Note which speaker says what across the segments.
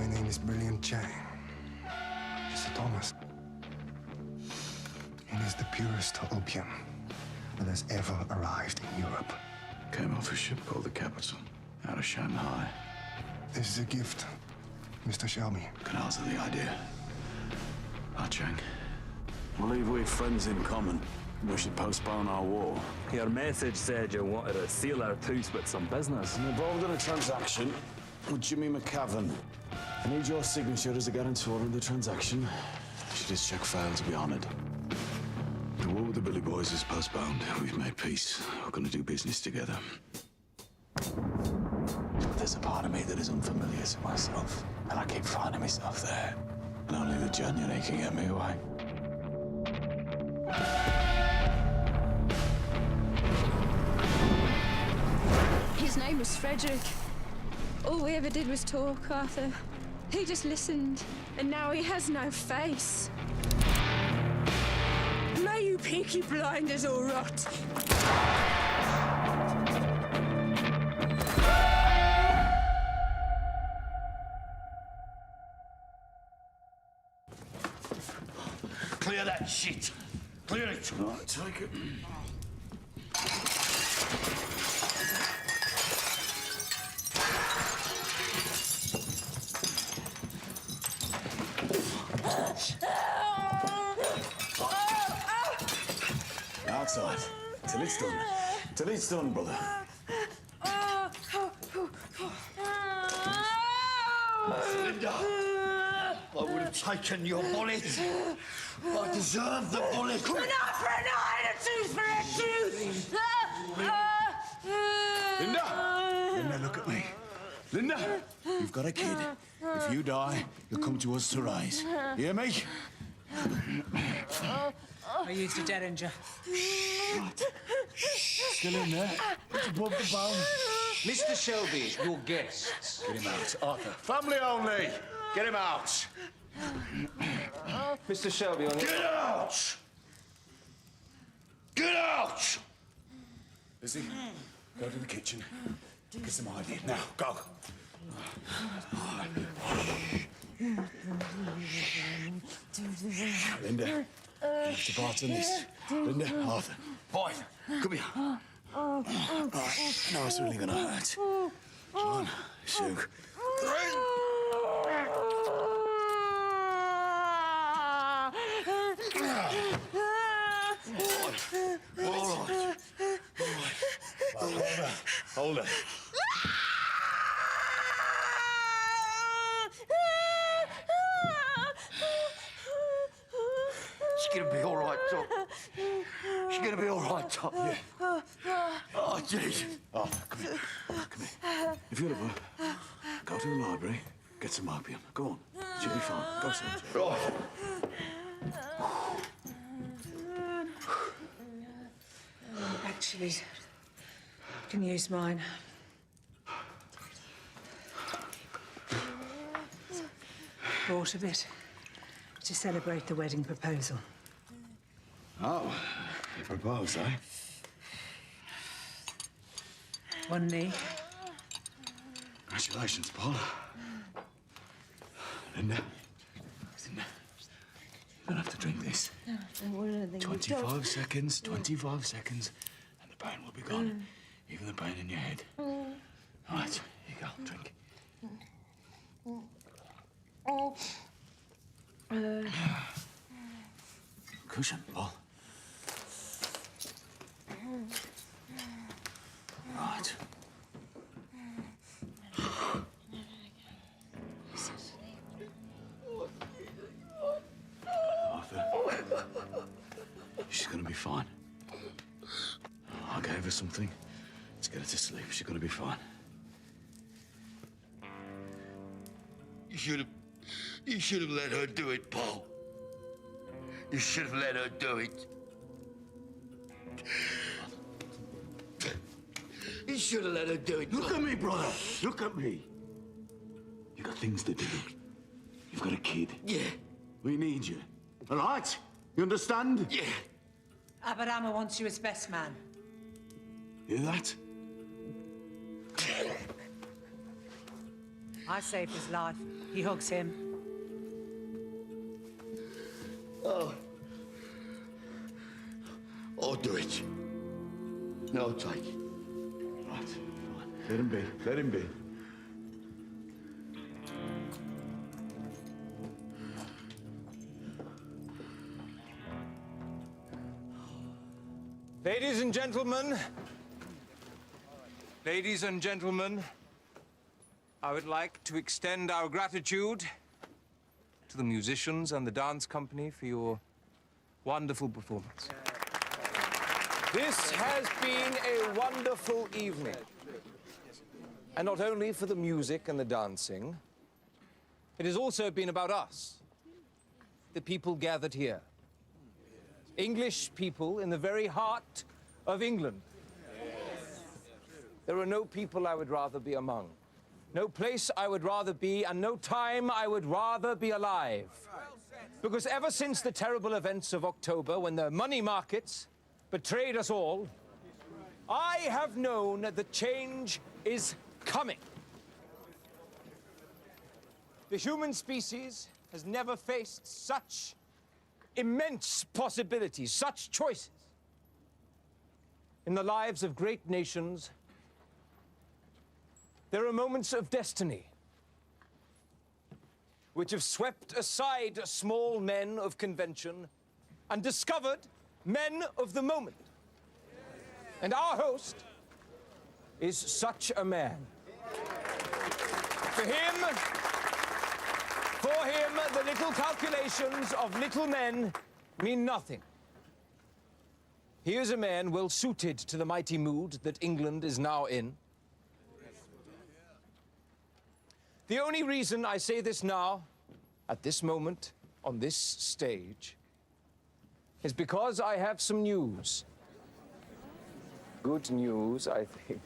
Speaker 1: My name is Brilliant Chang. Mr. Thomas. It is the purest opium that has ever arrived in Europe.
Speaker 2: Came off a ship called the Capital, out of Shanghai.
Speaker 1: This is a gift, Mr. Shelby.
Speaker 2: Canals are the idea. Ah, Chang. I believe we've friends in common. We should postpone our war.
Speaker 3: Your message said you wanted to seal our tooth with some business.
Speaker 2: I'm involved in a transaction with Jimmy McCavan. I need your signature as a guarantor of the transaction. Should his check fail to be honoured. The war with the Billy Boys is postponed. We've made peace. We're going to do business together. But there's a part of me that is unfamiliar to myself, and I keep finding myself there. And only the January can get me away.
Speaker 4: His name was Frederick. All we ever did was talk, Arthur. He just listened, and now he has no face. May you Peaky Blinders all rot.
Speaker 5: Clear that shit. Clear it.
Speaker 2: All right, take it. Outside. Till it's done. Till it's done, brother.
Speaker 5: Linda, I would have taken your bullet. I deserve the bullet.
Speaker 4: Enough for a night, a tooth for a tooth!
Speaker 2: Linda! Linda, look at me. Linda, you've got a kid. If you die, you'll come to us to rise. You hear me?
Speaker 6: I used a derringer.
Speaker 2: Right. Still in there. It's above the bone.
Speaker 7: Mr. Shelby, your guests.
Speaker 2: Get him out, Arthur. Family only. Get him out.
Speaker 7: Mr. Shelby, on
Speaker 5: Get out! Get out!
Speaker 2: Lizzie, go to the kitchen. Get some ID. Now, go. Linda, you have to part in this. Linda, Arthur.
Speaker 5: Boy, come here.
Speaker 2: All right, no, it's really gonna hurt. John, Sue.
Speaker 5: All right.
Speaker 2: Hold it.
Speaker 5: She's gonna be all right, Doc. She's gonna be all right, Doc. Yeah. Oh, jeez.
Speaker 2: Arthur, come here. Come here. If you're ever, go to the library, get some opium. Go on. She'll be fine. Go, son.
Speaker 5: Right.
Speaker 6: Actually, you can use mine. Bought a bit to celebrate the wedding proposal.
Speaker 2: Oh, you propose, eh?
Speaker 6: One knee.
Speaker 2: Congratulations, Paul. Linda. Linda. You don't have to drink this. 25 seconds, 25 seconds, and the pain will be gone. Even the pain in your head. All right, here you go, drink. Cushion, Paul. Right. Arthur, she's gonna be fine. I gave her something to get her to sleep. She's gonna be fine.
Speaker 5: You should have let her do it, Paul. You should have let her do it. You should have let her do it.
Speaker 2: Look at me, brother. Look at me. You got things to do. You've got a kid.
Speaker 5: Yeah,
Speaker 2: We need you. All right? You understand?
Speaker 5: yeah.
Speaker 6: Aberama wants you as best man.
Speaker 2: Hear that?
Speaker 6: I saved his life. He hugs him.
Speaker 5: Oh. Oh, do it. No, take it. Right. Let him be. Let him be.
Speaker 7: Ladies and gentlemen, I would like to extend our gratitude to the musicians and the dance company for your wonderful performance. This has been a wonderful evening. And not only for the music and the dancing, it has also been about us, the people gathered here. English people in the very heart of England. There are no people I would rather be among, no place I would rather be, and no time I would rather be alive. Because ever since the terrible events of October, when the money markets betrayed us all, I have known that change is coming. The human species has never faced such immense possibilities, such choices in the lives of great nations. There are moments of destiny which have swept aside small men of convention and discovered men of the moment. And our host is such a man. For him, the little calculations of little men mean nothing. He is a man well suited to the mighty mood that England is now in. The only reason I say this now, at this moment, on this stage, is because I have some news. Good news, I think.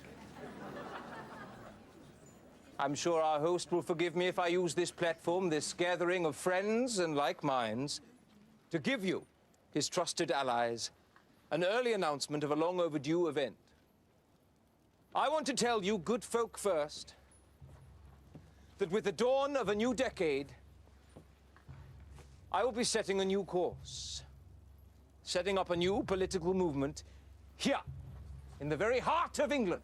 Speaker 7: I'm sure our host will forgive me if I use this platform, this gathering of friends and like minds, to give you, his trusted allies, an early announcement of a long overdue event. I want to tell you, good folk first, that with the dawn of a new decade, I will be setting a new course, setting up a new political movement here, in the very heart of England.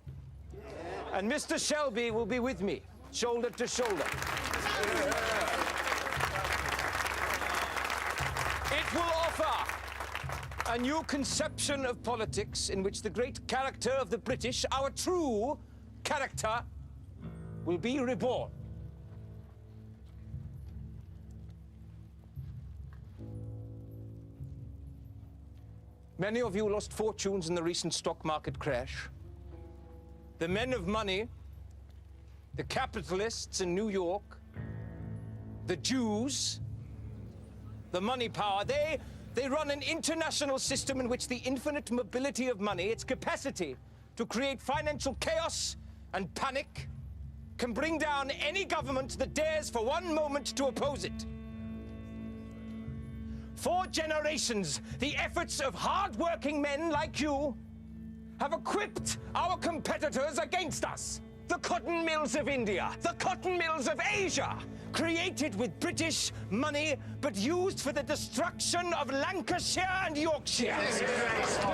Speaker 7: And Mr. Shelby will be with me, shoulder to shoulder. It will offer a new conception of politics in which the great character of the British, our true character, will be reborn. Many of you lost fortunes in the recent stock market crash. The men of money, the capitalists in New York, the Jews, the money power, they run an international system in which the infinite mobility of money, its capacity to create financial chaos and panic, can bring down any government that dares for one moment to oppose it. For generations, the efforts of hard-working men like you have equipped our competitors against us. The cotton mills of India, the cotton mills of Asia, created with British money, but used for the destruction of Lancashire and Yorkshire.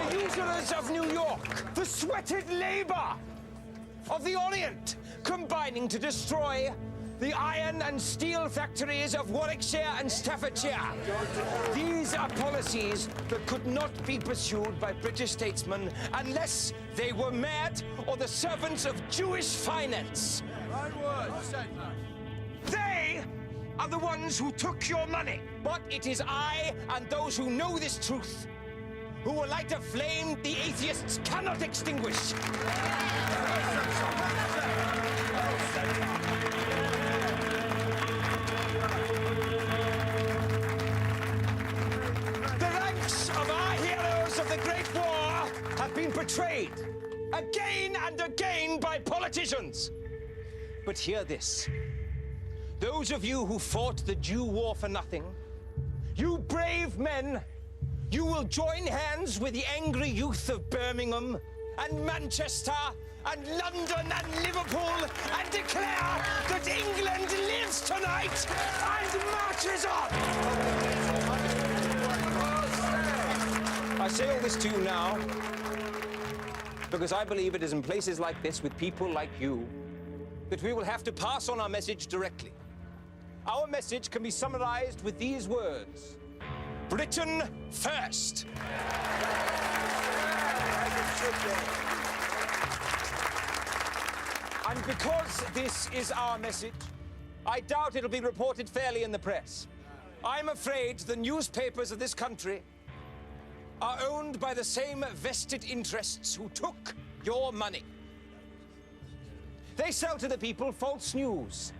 Speaker 7: The usurers of New York, the sweated labor of the Orient, combining to destroy the iron and steel factories of Warwickshire and Staffordshire. These are policies that could not be pursued by British statesmen unless they were mad or the servants of Jewish finance. They are the ones who took your money. But it is I and those who know this truth who will light a flame the atheists cannot extinguish. Of the Great War have been betrayed again and again by politicians. But hear this. Those of you who fought the Jew war for nothing, you brave men, you will join hands with the angry youth of Birmingham and Manchester and London and Liverpool and declare that England begins tonight and marches on! I say all this to you now because I believe it is in places like this, with people like you, that we will have to pass on our message directly. Our message can be summarized with these words: Britain first! And because this is our message, I doubt it'll be reported fairly in the press. I'm afraid the newspapers of this country are owned by the same vested interests who took your money. They sell to the people false news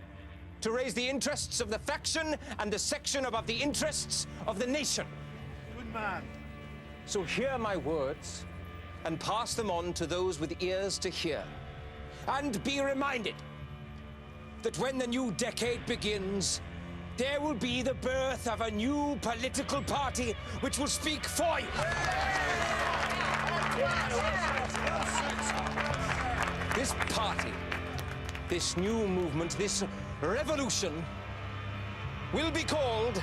Speaker 7: to raise the interests of the faction and the section above the interests of the nation.
Speaker 5: Good man.
Speaker 7: So hear my words and pass them on to those with ears to hear. And be reminded that when the new decade begins, there will be the birth of a new political party which will speak for you. This party, this new movement, this revolution will be called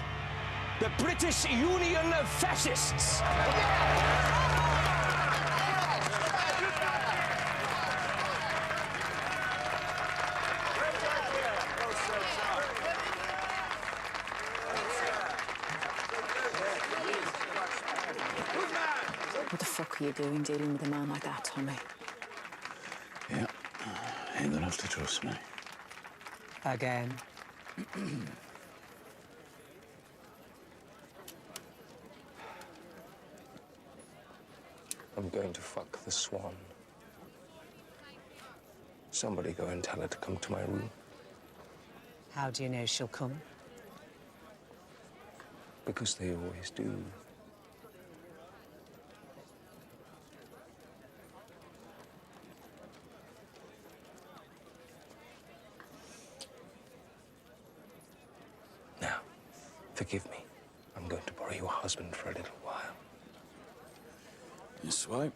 Speaker 7: the British Union of Fascists.
Speaker 8: What the fuck are you doing dealing with a man like that, Tommy?
Speaker 2: Yeah, you're gonna have to trust me.
Speaker 6: Again.
Speaker 7: I'm going to fuck the swan. Somebody go and tell her to come to my room.
Speaker 6: How do you know she'll come?
Speaker 7: Because they always do. Now, forgive me. I'm going to borrow your husband for a little while.
Speaker 2: You swipe?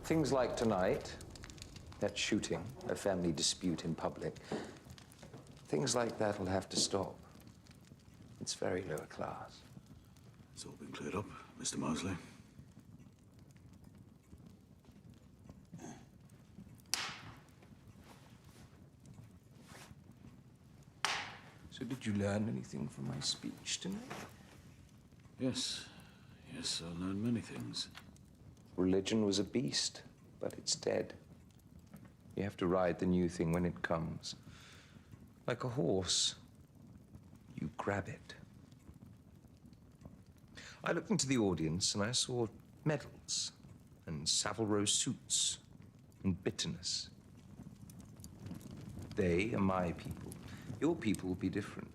Speaker 7: Things like tonight, that shooting, a family dispute in public, things like that will have to stop. It's very lower class.
Speaker 2: It's all been cleared up, Mr. Mosley.
Speaker 7: So did you learn anything from my speech tonight?
Speaker 2: Yes. Yes, I learned many things.
Speaker 7: Religion was a beast, but it's dead. You have to ride the new thing when it comes. Like a horse, you grab it. I looked into the audience and I saw medals and Savile Row suits and bitterness. They are my people. Your people will be different.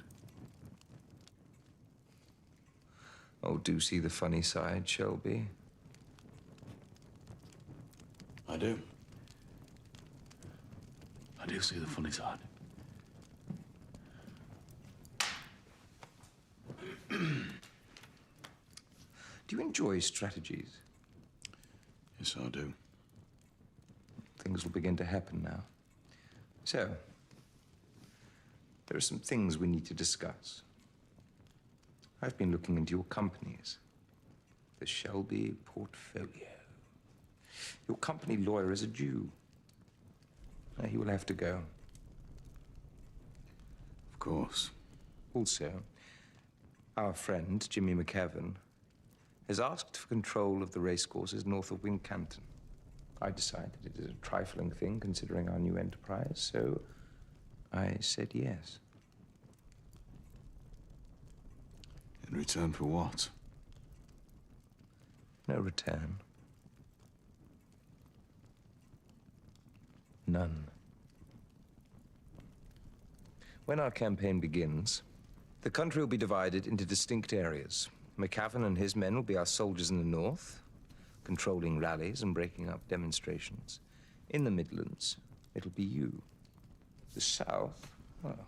Speaker 7: Oh, do see the funny side, Shelby.
Speaker 2: I do. I do see the funny side.
Speaker 7: Do you enjoy strategies?
Speaker 2: Yes, I do.
Speaker 7: Things will begin to happen now. So, there are some things we need to discuss. I've been looking into your companies. The Shelby portfolio. Your company lawyer is a Jew. Now, he will have to go.
Speaker 2: Of course.
Speaker 7: Also, our friend, Jimmy McCavan, has asked for control of the racecourses north of Wincanton. I decided it is a trifling thing considering our new enterprise, so I said yes.
Speaker 2: In return for what?
Speaker 7: No return. None. When our campaign begins, the country will be divided into distinct areas. McCavan and his men will be our soldiers in the north, controlling rallies and breaking up demonstrations. In the Midlands, it'll be you. The south, well,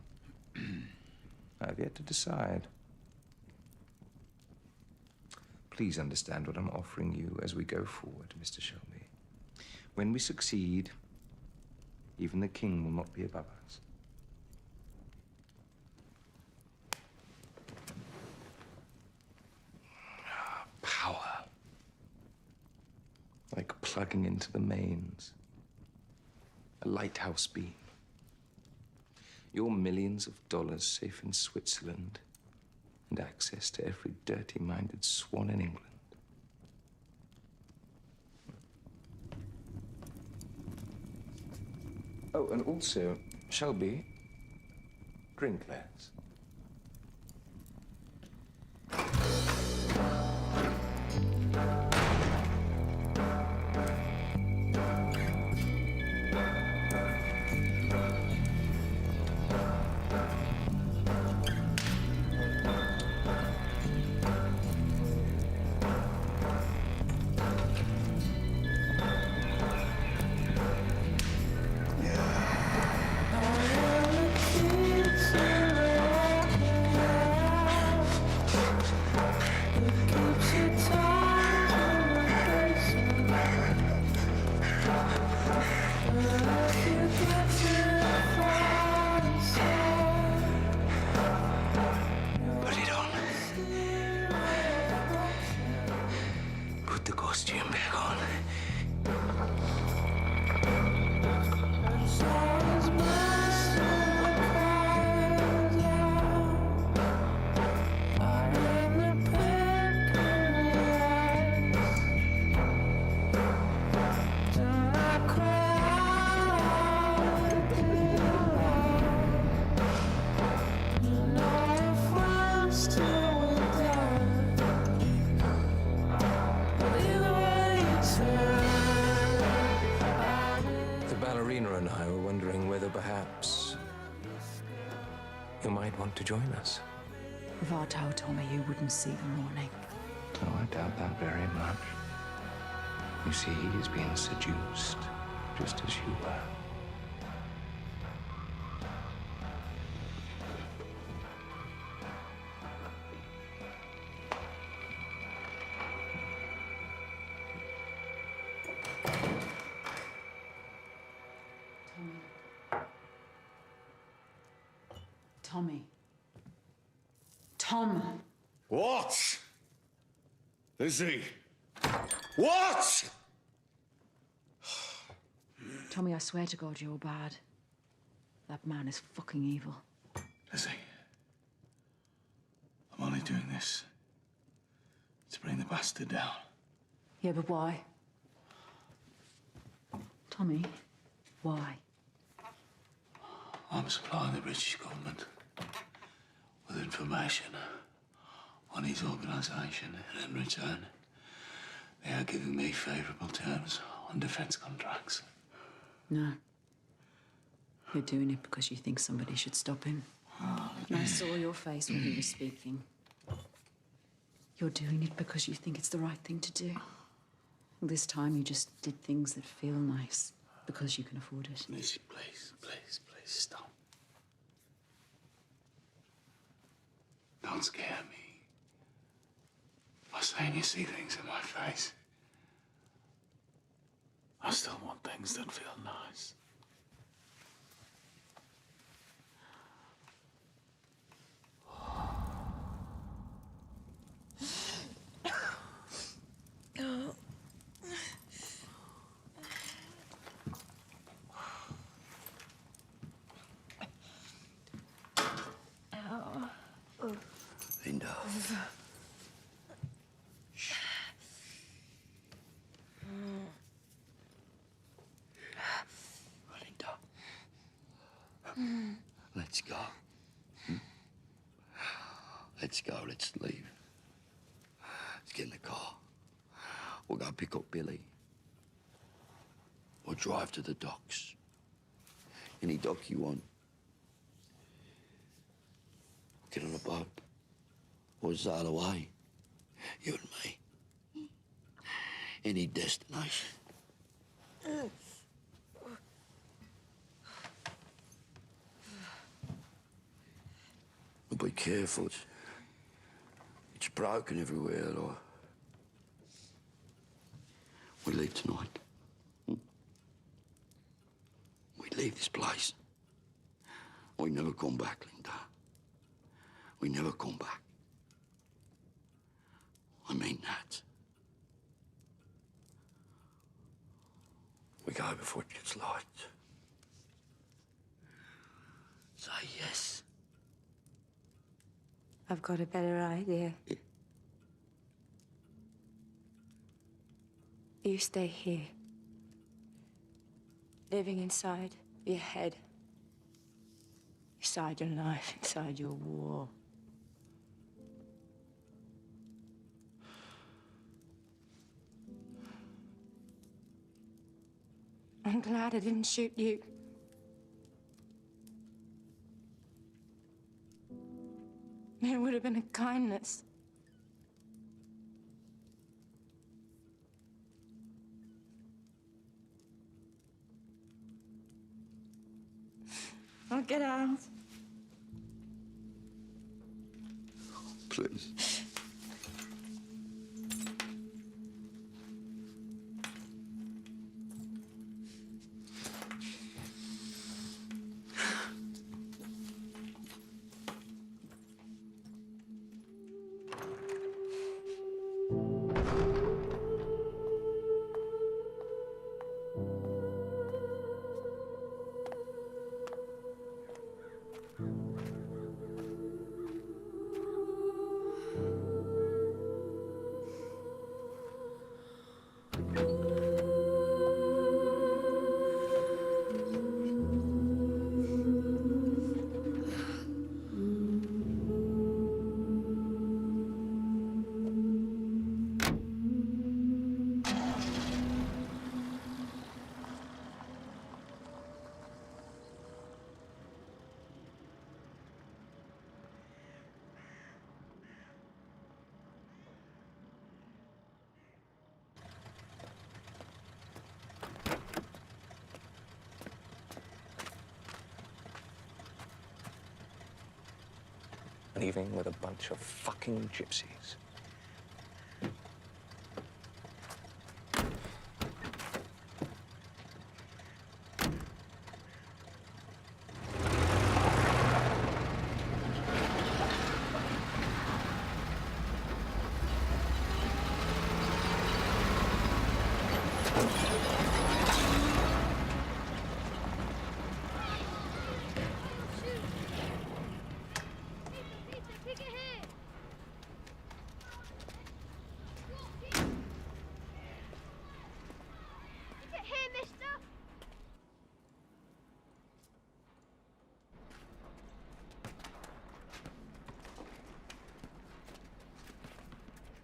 Speaker 7: I have yet to decide. Please understand what I'm offering you as we go forward, Mr. Shelby. When we succeed,
Speaker 9: Even the king will not be above us. Power. Like plugging into the mains. A lighthouse beam. Your millions of dollars safe in Switzerland, and access to every dirty-minded swan in England. Oh, and also, Shelby, drink less. Put it on. Put the costume back on. The ballerina and I were wondering whether perhaps you might want to join us.
Speaker 8: If I told Tommy, you wouldn't see the morning.
Speaker 9: Oh, I doubt that very much. You see, he is being seduced, just as you were.
Speaker 8: Tommy. Tom.
Speaker 5: What? Lizzie. What?
Speaker 8: Tommy, I swear to God, you're bad. That man is fucking evil.
Speaker 2: Lizzie, I'm only doing this to bring the bastard down.
Speaker 8: Yeah, but why? Tommy, why?
Speaker 2: I'm supplying the British government with information on his organisation, and in return, they are giving me favourable terms on defence contracts.
Speaker 8: No. You're doing it because you think somebody should stop him. And I saw your face when he was speaking. You're doing it because you think it's the right thing to do. This time you just did things that feel nice because you can afford it.
Speaker 2: Lizzie, please, please, please stop. Don't scare me by saying you see things in my face. I still want things that feel nice. Linda. Linda. Let's go. Let's go, let's leave. Let's get in the car. We'll go pick up Billy. We'll drive to the docks. Any dock you want. Get on a boat. Or sail away. You and me. Any destination. But be careful. It's broken everywhere, like. We leave tonight. We leave.
Speaker 5: leave this place. We never come back, Linda. We never come back. I mean that. We go before it gets light. Say yes.
Speaker 4: I've got a better idea.
Speaker 5: Yeah.
Speaker 4: You stay here. Living inside your head. Inside your life, inside your war. I'm glad I didn't shoot you. It would have been a kindness. I'll get out.
Speaker 5: Please.
Speaker 9: Leaving with a bunch of fucking gypsies.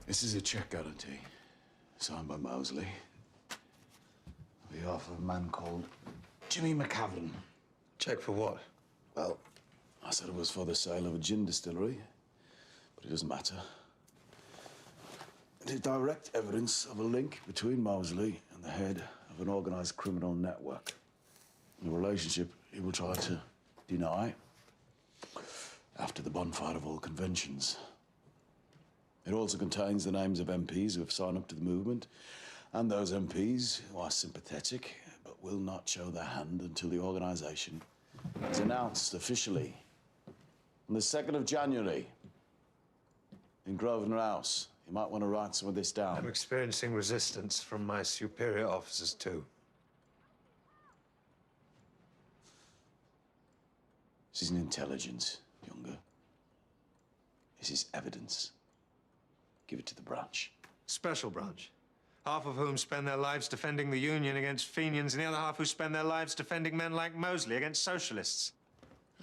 Speaker 2: This is a check guarantee, signed by Mosley, on behalf of a man called Jimmy McCavern.
Speaker 5: Check for what?
Speaker 2: Well, I said it was for the sale of a gin distillery, but it doesn't matter. It is direct evidence of a link between Mosley and the head of an organized criminal network. A relationship he will try to deny after the bonfire of all conventions. It also contains the names of MPs who have signed up to the movement, and those MPs who are sympathetic but will not show their hand until the organization is announced officially on the 2nd of January in Grosvenor House. You might want to write some of this down.
Speaker 10: I'm experiencing resistance from my superior officers, too.
Speaker 2: This isn't intelligence, Younger. This is evidence. Give it to the branch.
Speaker 10: Special branch. Half of whom spend their lives defending the Union against Fenians, and the other half who spend their lives defending men like Mosley against socialists.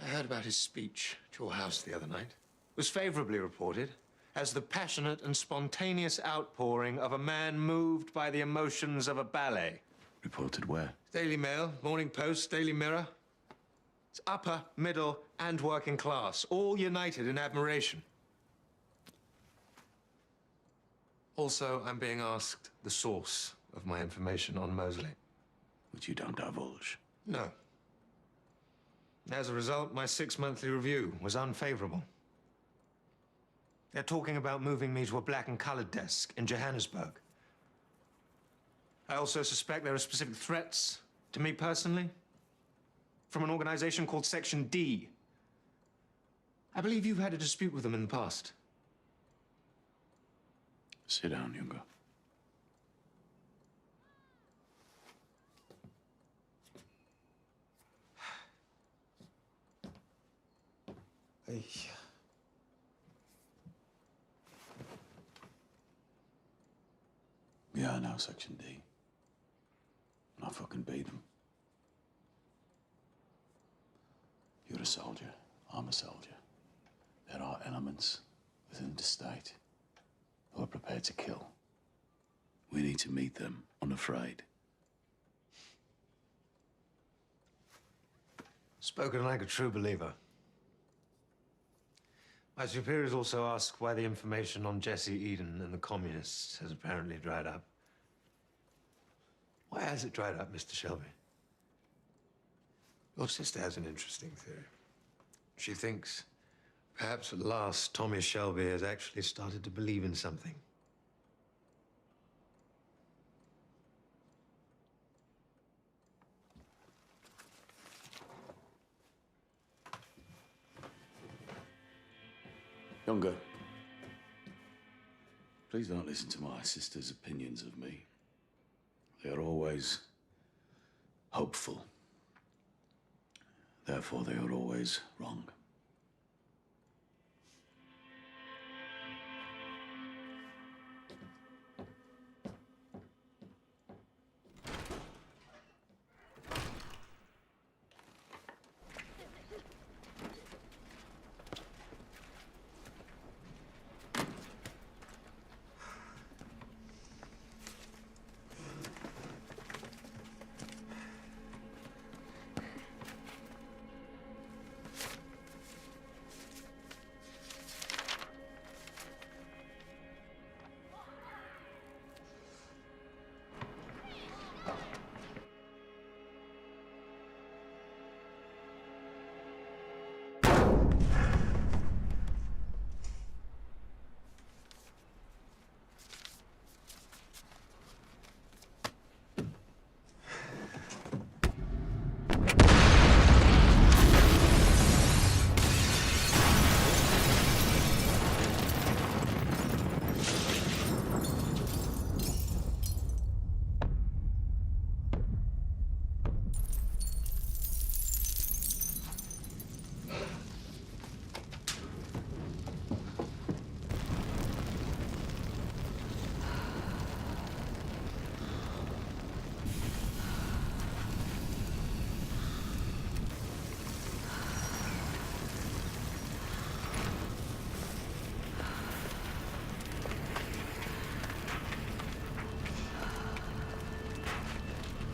Speaker 10: I heard about his speech at your house the other night. It was favorably reported as the passionate and spontaneous outpouring of a man moved by the emotions of a ballet.
Speaker 2: Reported where?
Speaker 10: Daily Mail, Morning Post, Daily Mirror. It's upper, middle, and working class, all united in admiration. Also, I'm being asked the source of my information on Mosley.
Speaker 2: Which you don't divulge.
Speaker 10: No. As a result, my 6-monthly review was unfavorable. They're talking about moving me to a black and colored desk in Johannesburg. I also suspect there are specific threats to me personally. from an organization called Section D. I believe you've had a dispute with them in the past.
Speaker 2: Sit down, Younger.
Speaker 10: Hey.
Speaker 2: Yeah, I know Section D. And I fucking beat them. You're a soldier. I'm a soldier. There are elements within the state who are prepared to kill. We need to meet them unafraid.
Speaker 10: Spoken like a true believer. My superiors also ask why the information on Jesse Eden and the communists has apparently dried up. Why has it dried up, Mr. Shelby? Your sister has an interesting theory. She thinks perhaps at last Tommy Shelby has actually started to believe in something.
Speaker 2: Younger, please don't listen to my sister's opinions of me. They are always hopeful. Therefore, they are always wrong.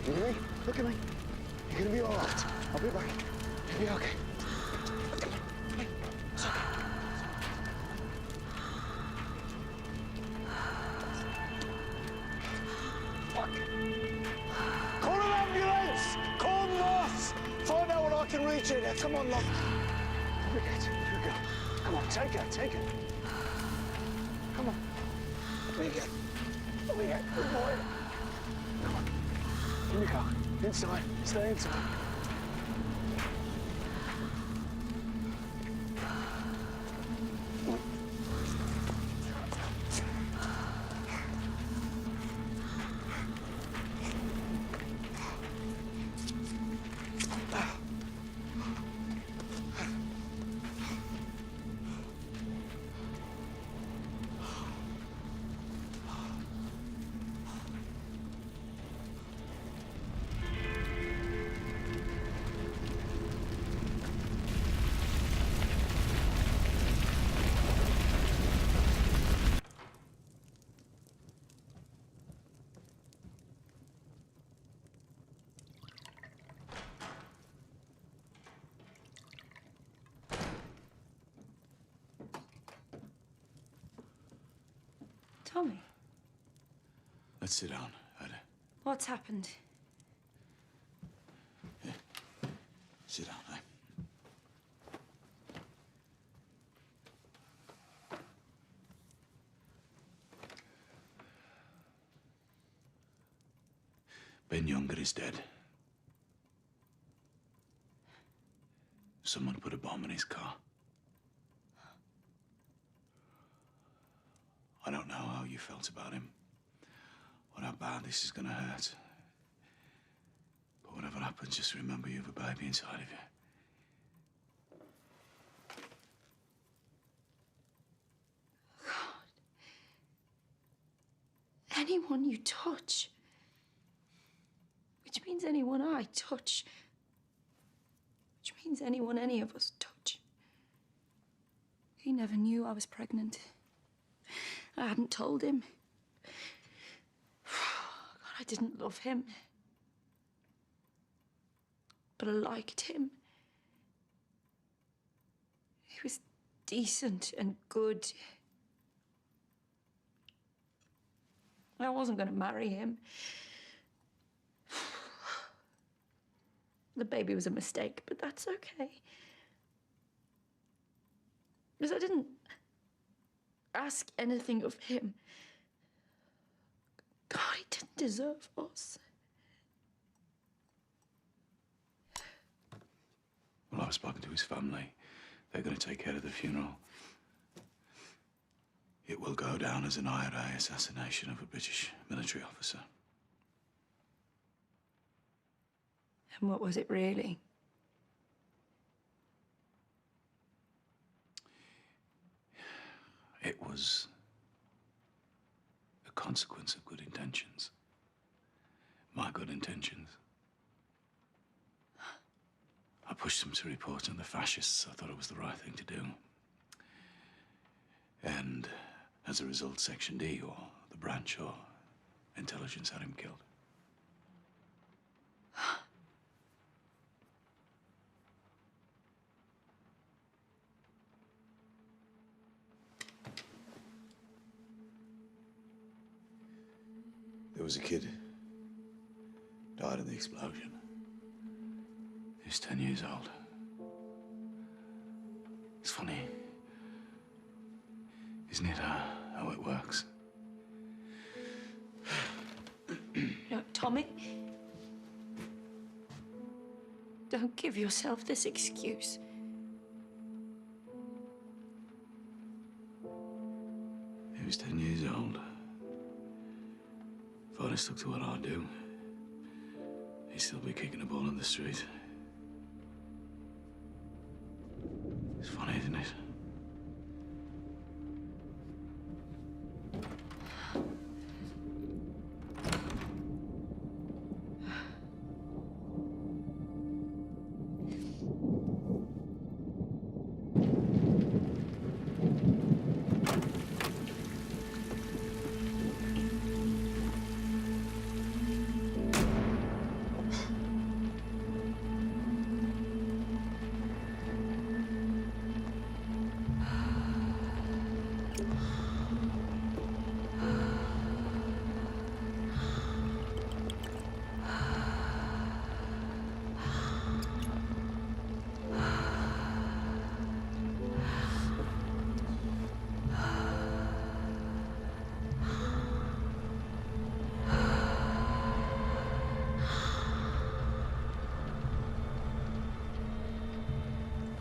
Speaker 5: You hear me? Look at me. You're gonna be all right. I'll be back. You'll be okay. Look at me. Hey, it's okay. Fuck. Call an ambulance! Call North! Find out when I can reach it. Come on, love. Here we go. Come on, take her. Come on. Here we go. Good boy. Come on. In your car. Inside. Stay inside.
Speaker 6: Tommy,
Speaker 2: Let's sit down, Ada.
Speaker 6: what's happened?
Speaker 2: Sit down, eh? Ben Younger is dead. someone put a bomb in his car. I don't know how you felt about him, or how bad this is gonna hurt. But whatever happens, just remember you have a baby inside of you.
Speaker 4: Anyone you touch, which means anyone I touch, which means anyone any of us touch. He never knew I was pregnant. I hadn't told him. God, I didn't love him. But I liked him. He was decent and good. I wasn't going to marry him. The baby was a mistake, but that's okay. Because I didn't ask anything of him. God, he didn't deserve us.
Speaker 2: Well, I've spoken to his family. They're going to take care of the funeral. It will go down as an IRA assassination of a British military officer.
Speaker 4: And what was it really?
Speaker 2: It was a consequence of good intentions. My good intentions. I pushed them to report on the fascists. I thought it was the right thing to do. And as a result, Section D, or the branch, or intelligence had him killed. There was a kid. Died in the explosion. He was 10 years old. It's funny, isn't it, how it works?
Speaker 4: No, Tommy. Don't give yourself this excuse.
Speaker 2: He was 10 years old. If I'd have stuck to what I do, he'd still be kicking a ball in the street. It's funny, isn't it?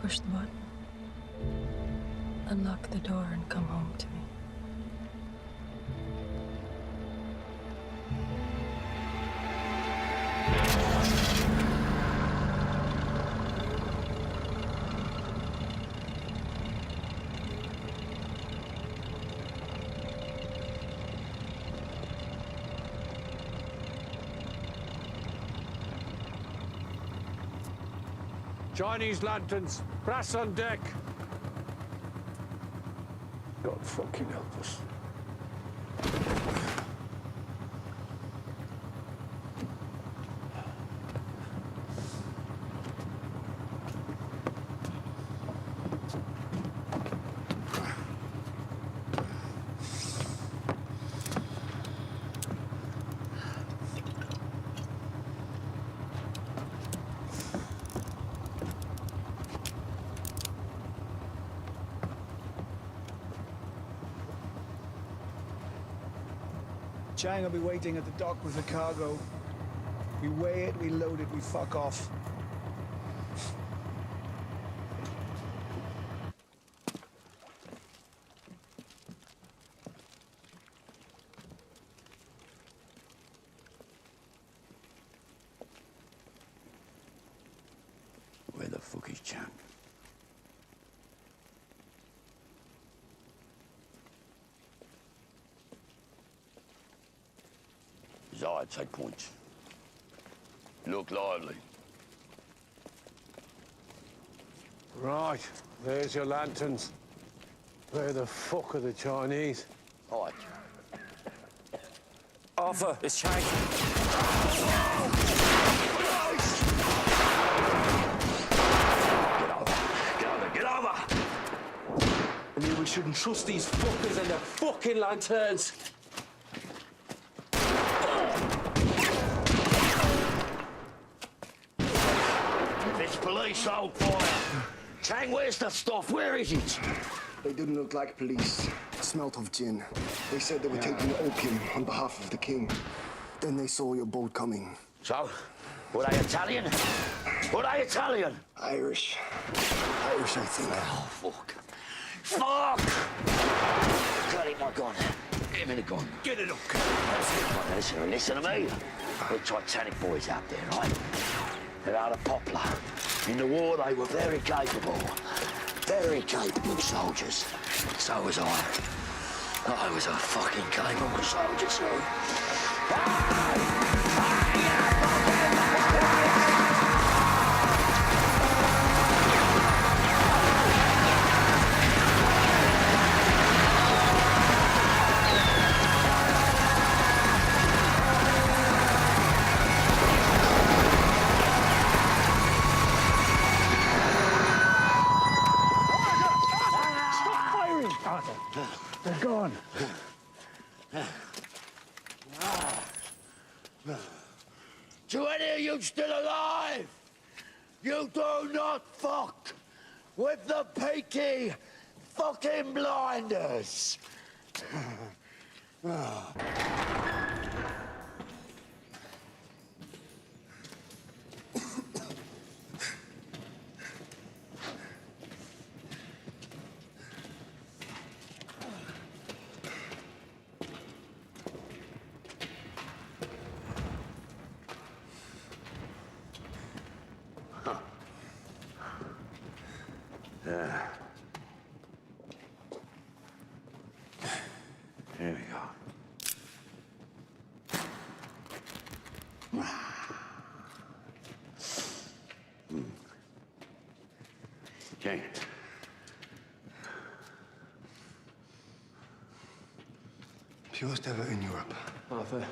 Speaker 11: Push the button. Unlock the door and come home to me.
Speaker 5: Chinese lanterns, brass on deck. God fucking help us.
Speaker 12: Chang will be waiting at the dock with the cargo. We weigh it, we load it, we fuck off.
Speaker 5: fuck is Chang? His eye take points. Look lively.
Speaker 13: Right, there's your lanterns. Where the fuck are the Chinese?
Speaker 5: Aye.
Speaker 7: Arthur, it's Chang.
Speaker 5: Get over!
Speaker 7: I knew we shouldn't trust these fuckers and their fucking lanterns.
Speaker 5: It's police, old boy. Chang, where's the stuff? Where is it?
Speaker 1: They didn't look like police. It smelt of gin. They said they were taking opium on behalf of the king. Then they saw your boat coming.
Speaker 5: So, were they Italian? Were they Italian?
Speaker 1: Irish. Irish, I think.
Speaker 5: Oh, fuck. Fuck! Got it, my gun. Give me the gun.
Speaker 7: Get it up.
Speaker 5: Listen to me. We're Titanic boys out there, right? They're out of Poplar. In the war, they were very capable. Very capable soldiers. So was I. I was a fucking capable soldier, too.
Speaker 13: They're gone.
Speaker 5: To any of you still alive, you do not fuck with the Peaky fucking blinders. Here we go. Okay.
Speaker 1: Purest ever in Europe.
Speaker 9: Arthur,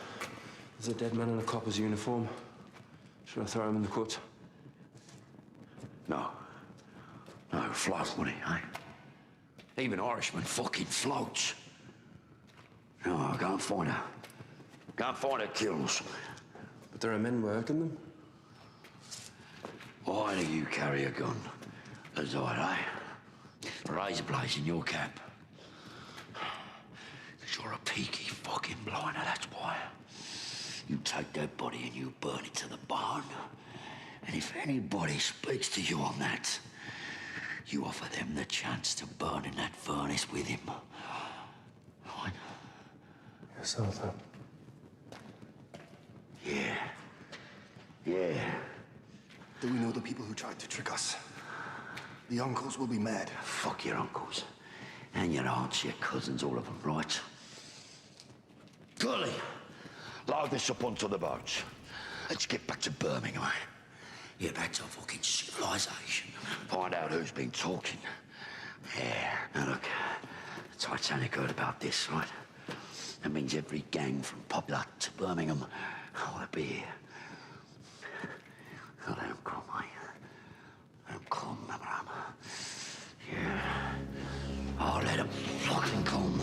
Speaker 9: there's a dead man in a copper's uniform. Should I throw him in the cut?
Speaker 5: No. No, float, would he, eh? Even Irishman fucking floats. No, go and find her. Go and find her kills.
Speaker 9: But there are men working them.
Speaker 5: Why do you carry a gun? As I, eh? Razor blades in your cap. Because you're a peaky fucking blinder, that's why. You take that body and you burn it to the bone. And if anybody speaks to you on that, you offer them the chance to burn in that furnace with him. Right?
Speaker 9: Yes, Arthur.
Speaker 5: Yeah. Yeah.
Speaker 1: Do we know the people who tried to trick us? The uncles will be mad.
Speaker 5: Fuck your uncles. And your aunts, your cousins, all of them, right? Curly, load this up onto the boats. Let's get back to Birmingham, eh? Yeah, back to fucking civilization. Find out who's been talking. Yeah. Now look, the Titanic heard about this, right? That means every gang from Poplar to Birmingham will be here. Oh, let 'em come, eh? Let 'em come, Abraham. Yeah. Oh, let 'em fucking come.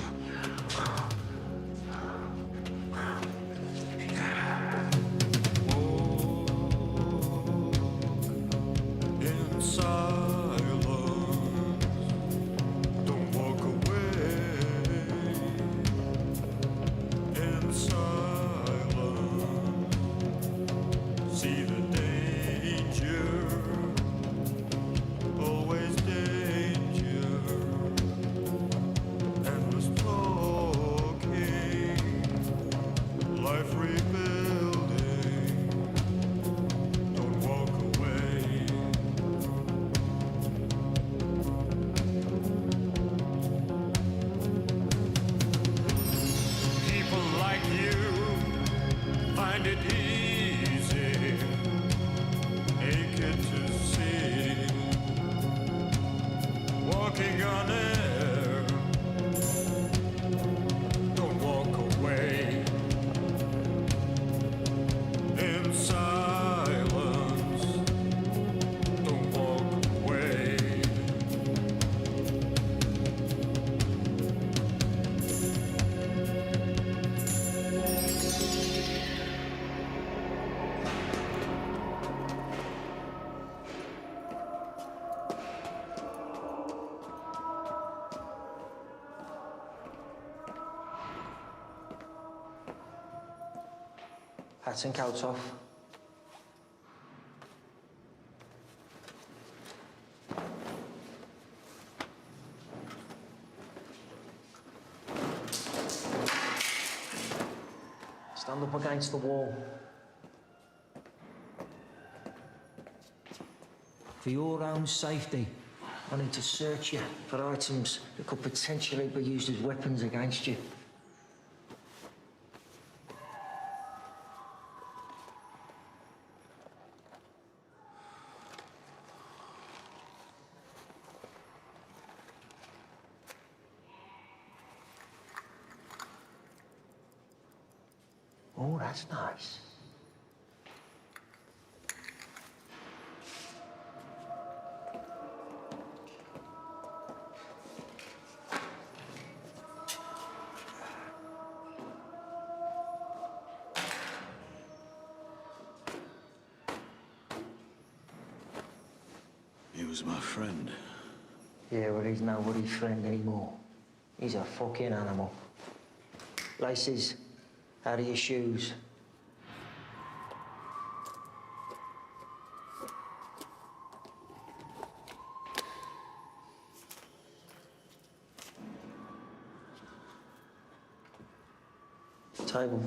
Speaker 5: on air. Don't walk away in silence. Don't walk away.
Speaker 14: Hats and coats off. Stand up against the wall. For your own safety, I need to search you for items that could potentially be used as weapons against you. Oh, that's nice.
Speaker 2: He was my friend.
Speaker 14: Yeah, well, he's nobody's friend anymore. He's a fucking animal. Laces out of your shoes. Table.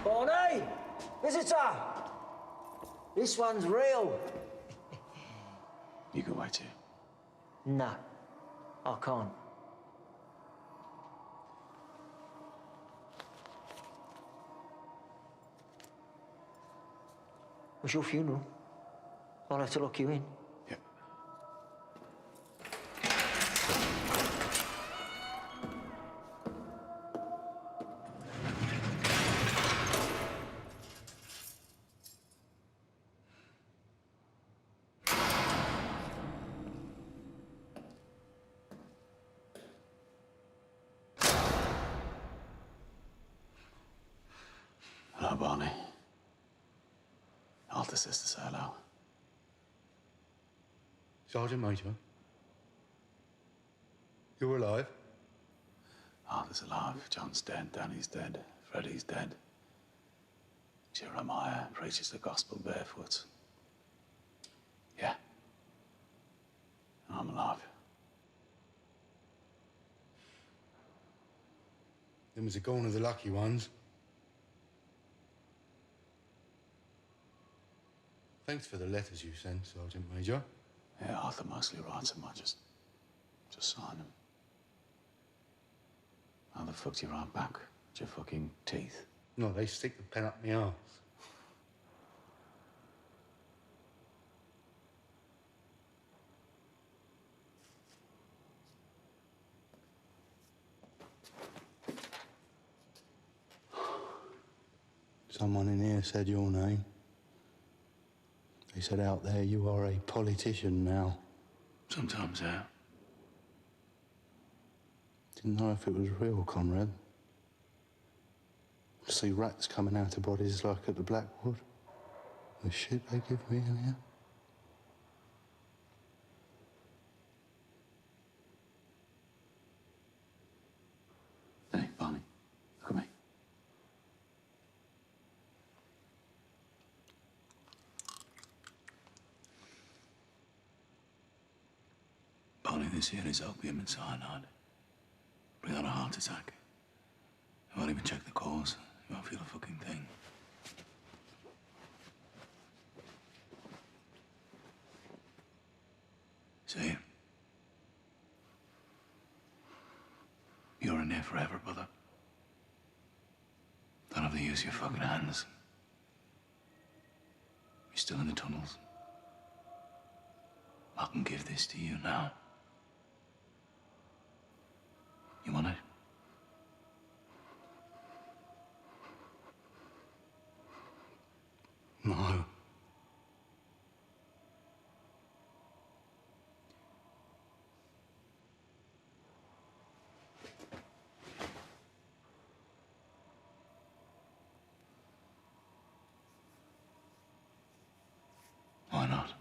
Speaker 14: Bonnie! Visitor! This one's real.
Speaker 2: You can wait here.
Speaker 14: No, I can't. It's your funeral. I'll have to lock you in.
Speaker 2: Yep. Hello, Barney. Alter says to say hello.
Speaker 15: Sergeant Major, you're alive?
Speaker 2: Arthur's alive. John's dead. Danny's dead. Freddie's dead. Jeremiah preaches the gospel barefoot. Yeah. I'm alive.
Speaker 15: Them was a gone of the lucky ones. Thanks for the letters you sent, Sergeant Major.
Speaker 2: Yeah, Arthur mostly writes them. I just sign them. How the fuck do you write back? With your fucking teeth?
Speaker 15: No, they stick the pen up my arse. Someone in here said your name. They said out there you are a politician now.
Speaker 2: Sometimes, yeah.
Speaker 15: Didn't know if it was real, Conrad. See rats coming out of bodies like at the Blackwood. The shit they give me in here.
Speaker 2: Hey, Barney, look at me. Barney, this here is opium and cyanide.
Speaker 15: Bring on a heart attack. You won't even check the cause. You won't feel a fucking thing. See? You're in there forever, brother. Don't have to use your fucking hands. You're still in the tunnels. I can give this to you now. You want it? No. Why not?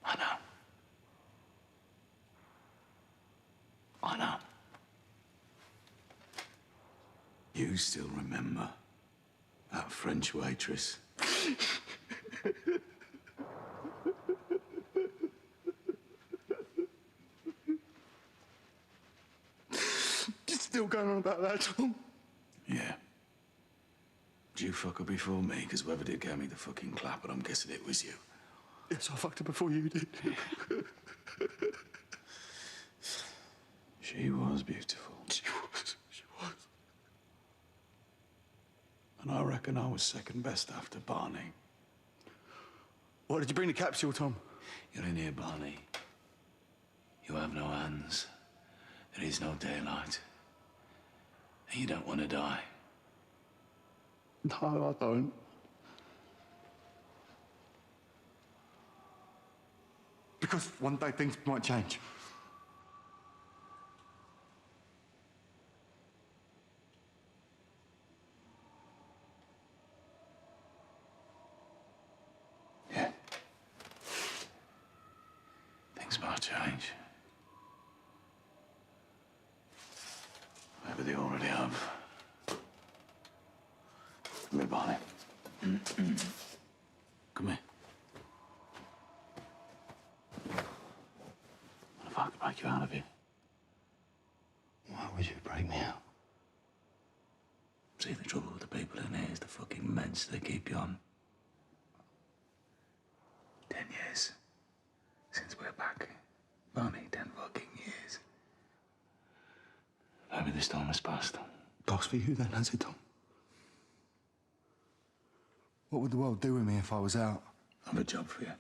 Speaker 15: I know. I know. You still remember that French waitress?
Speaker 1: You're still going on about that, Tom?
Speaker 15: Yeah. Did you fuck her before me? Because whoever did gave me the fucking clap, but I'm guessing it was you.
Speaker 1: Yes, I fucked her before you did.
Speaker 15: She was beautiful.
Speaker 1: She was.
Speaker 15: And I reckon I was second best after Barney.
Speaker 1: Why did you bring the capsule, Tom?
Speaker 15: You're in here, Barney. You have no hands. There is no daylight. And you don't want to die.
Speaker 1: No, I don't. Because one day things might change.
Speaker 15: Yeah. Things might change. Maybe they already have. Come here, Barney. Come here. What if I could break you out of here?
Speaker 1: Why would you break me out?
Speaker 15: See, the trouble with the people in here is the fucking meds they keep you on. 10 years since we're back. Barney, 10 fucking years. Maybe this time has passed.
Speaker 1: Passed for you then, has it, Tom? What would the world do with me if I was out?
Speaker 15: I have a job for you.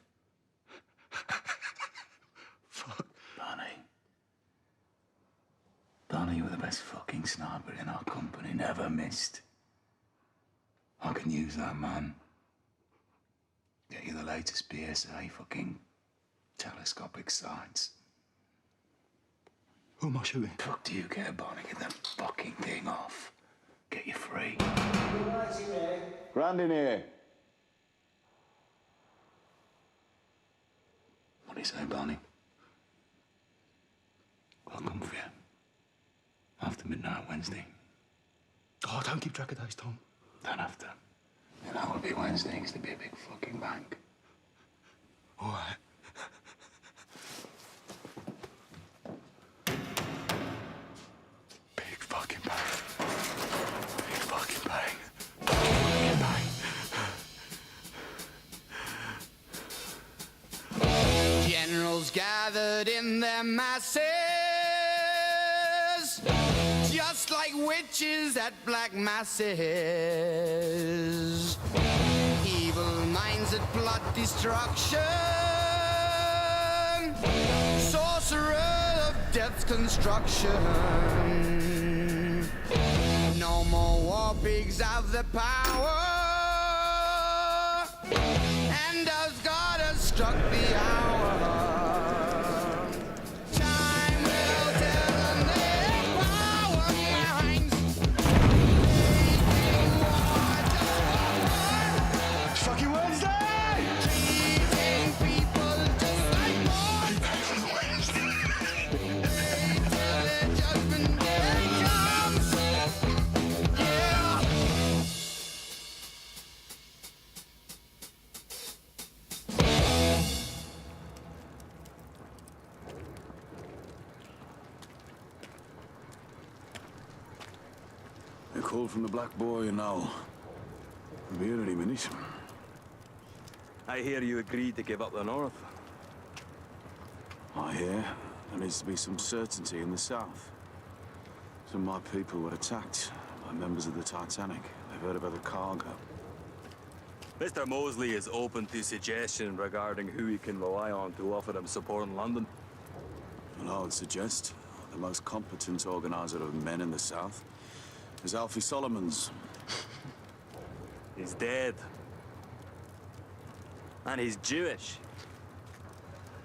Speaker 1: Fuck.
Speaker 15: Barney, you were the best fucking sniper in our company, never missed. I can use that, man. Get you the latest PSA fucking telescopic sights.
Speaker 1: Who am I shooting?
Speaker 15: Fuck do you care, Barney? Get that fucking thing off. Get you free.
Speaker 13: Grand in here.
Speaker 15: What do you say, Barney? I'll come for you. After midnight Wednesday.
Speaker 1: Oh, don't keep track of those, Tom.
Speaker 15: Don't have to. Then that will be Wednesday, because there'll be a big fucking bank.
Speaker 1: All right. Big fucking bang. Big fucking bang. Big bang.
Speaker 16: Generals gathered in their masses, just like witches at black masses. Evil minds that plot destruction, sorcerer of death's construction. No more war pigs have the power, and as God has struck the hour, time will tell on their power minds.
Speaker 1: It's fucking Wednesday!
Speaker 16: Treating people just like Wait till the judgment day comes. Yeah.
Speaker 2: call from the Black Boy now. We'll be here any minute.
Speaker 3: I hear you agreed to give up the north.
Speaker 2: I hear there needs to be some certainty in the south. Some of my people were attacked by members of the Titanic. They've heard about the cargo.
Speaker 3: Mr. Mosley is open to suggestion regarding who he can rely on to offer him support in London.
Speaker 2: Well, I would suggest the most competent organizer of men in the south is Alfie Solomons.
Speaker 3: He's dead. And he's Jewish.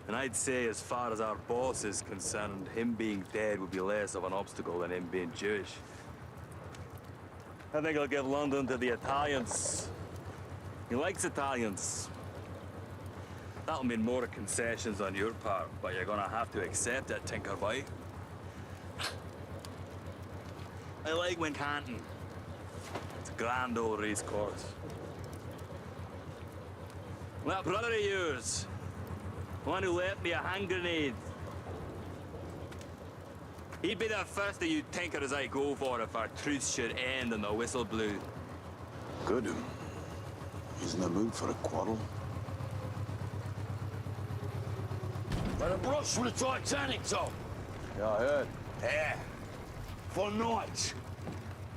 Speaker 3: And I'd say, as far as our boss is concerned, him being dead would be less of an obstacle than him being Jewish. I think I'll give London to the Italians. He likes Italians. That'll mean more concessions on your part, but you're gonna have to accept it, Tinkerboy. I like Wincanton. It's a grand old race course. That brother of yours, one who left me a hand grenade. He'd be the first of you tinkers I go for if our truce should end and the whistle blew.
Speaker 2: Good. He's in the mood for a quarrel.
Speaker 17: But the brush with the Titanic, Tom.
Speaker 2: Yeah, I heard.
Speaker 17: Yeah. For nights.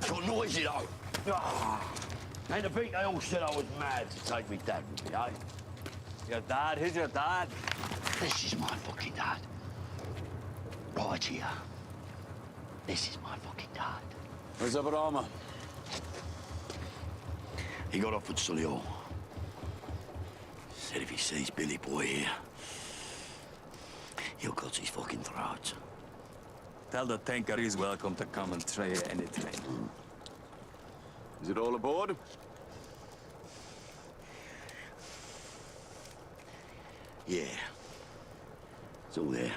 Speaker 17: Got noisy though. And I think they all said I was mad to take me dad with me, eh?
Speaker 3: Your dad? Who's your dad?
Speaker 17: This is my fucking dad. Right here. This is my fucking dad.
Speaker 2: Where's Abrahama?
Speaker 17: He got off at Solihull. Said if he sees Billy Boy here, he'll cut his fucking throat.
Speaker 3: Tell the tinker he's welcome to come and try it anytime.
Speaker 2: Is it all aboard?
Speaker 17: Yeah. It's all there.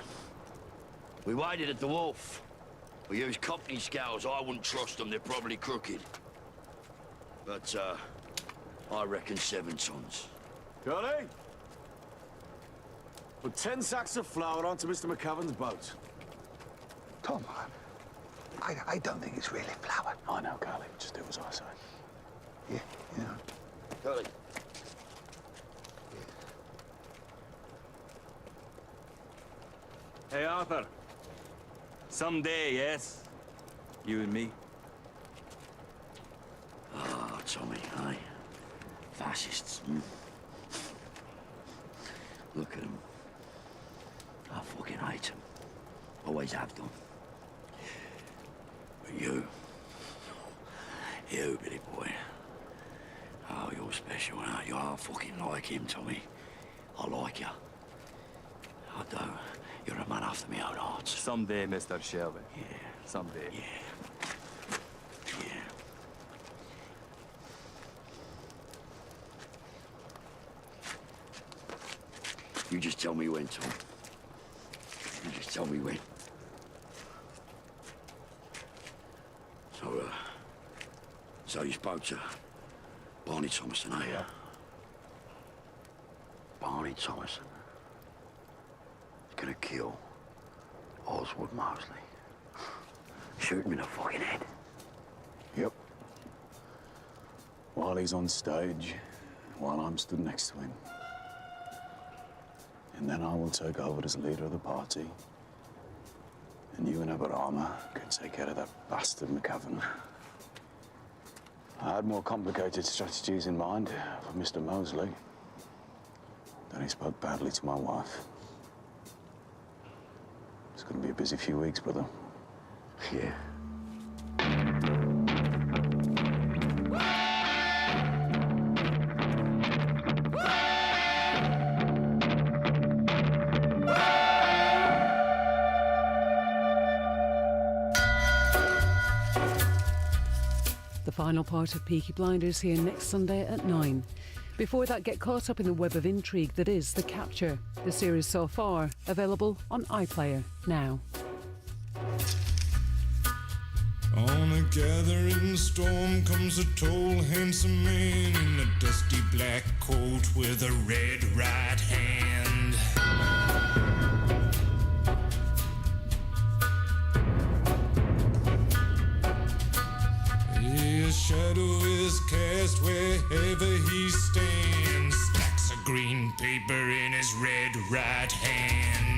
Speaker 17: We waited at the wharf. We used company scouts. I wouldn't trust them. They're probably crooked. But, I reckon 7 tons.
Speaker 2: Charlie? Put 10 sacks of flour onto Mr. McCavan's boat.
Speaker 5: Tom, I don't think it's really flour.
Speaker 2: I know, Carly. Just do as I say.
Speaker 5: Yeah.
Speaker 17: Charlie.
Speaker 3: Hey, Arthur. Someday, yes? You and me.
Speaker 17: Ah, Tommy, eh? Fascists. Look at them. I fucking hate them. Always have done. But you, Billy Boy. Oh, you're special, aren't you? I fucking like him, Tommy. I like you. I do. You're a man after my own heart.
Speaker 3: Someday, Mr. Shelby.
Speaker 17: Yeah.
Speaker 3: Someday.
Speaker 17: Yeah. Yeah. You just tell me when, Tom. You just tell me when. So you spoke to Barney Thomason, eh?
Speaker 5: Yeah.
Speaker 17: Barney Thomason. He's gonna kill Oswald Mosley. Shoot him in the fucking head.
Speaker 2: Yep. While he's on stage, while I'm stood next to him. And then I will take over as leader of the party. And you and Abrahama can take care of that bastard McCavan. I had more complicated strategies in mind for Mr. Mosley. Then he spoke badly to my wife. It's going to be a busy few weeks, brother.
Speaker 17: Yeah.
Speaker 18: The final part of Peaky Blinders here next Sunday at 9. Before that, get caught up in the web of intrigue that is The Capture, the series so far, available on iPlayer now.
Speaker 16: On a gathering storm comes a tall, handsome man in a dusty black coat with a red right hand. west wherever he stands. Stacks of green paper in his red right hand.